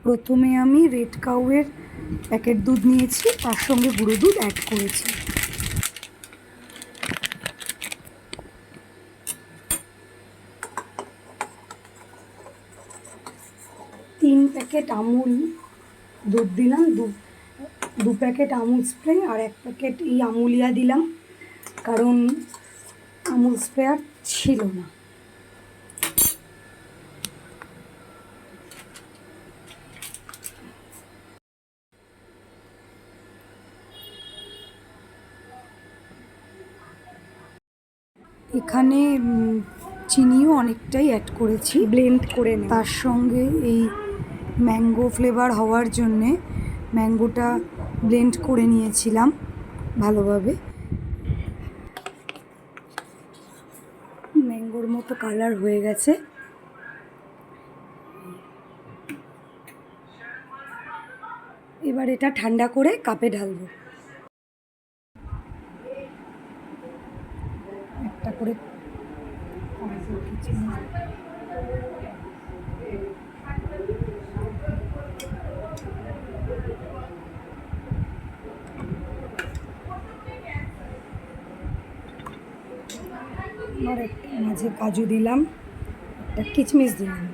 প্রথমে আমি red কাউয়ের packet দুধ নিয়েছি, তার সঙ্গে গুঁড়ো দুধ অ্যাড করেছি। তিন প্যাকেট আমুল দুধ দিলাম, দু প্যাকেট আমুল স্প্রে আর এক প্যাকেট এই আমুলিয়া দিলাম, কারণ আমুল স্প্রে আর ছিল না। এখানে চিনিও অনেকটাই অ্যাড করেছি, ব্লেন্ড করে। তার সঙ্গে এই ম্যাঙ্গো ফ্লেভার হওয়ার জন্যে ম্যাঙ্গোটা ব্লেন্ড করে নিয়েছিলাম ভালোভাবে। ম্যাঙ্গোর মতো কালার হয়ে গেছে। এবার এটা ঠান্ডা করে কাপে ঢালবো। একটা করে আর একটা মাঝে কাজু দিলাম, একটা কিচমিচ দিলাম।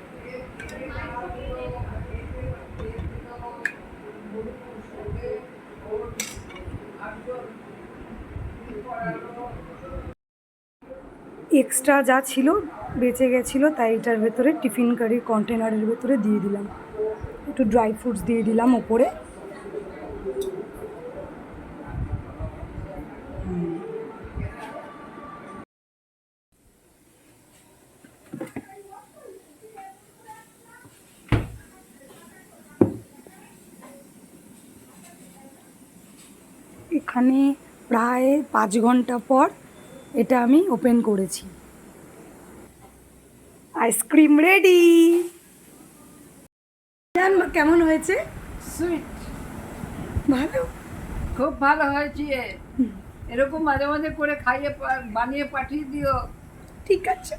এক্সট্রা যা ছিল বেঁচে গেছিলো, তাই এটার ভেতরে টিফিন কারির কন্টেনারের ভেতরে দিয়ে দিলাম। একটু ড্রাই ফ্রুটস দিয়ে দিলাম ওপরে। এখানে প্রায় 5 ঘন্টা পর এটা আমি ওপেন করেছি। Ice cream ready. কেমন হয়েছে? সুইট, ভালো, খুব ভালো হয়েছে। এরকম মাঝে মাঝে করে খাইয়ে বানিয়ে পাঠিয়ে দিও। ঠিক আছে।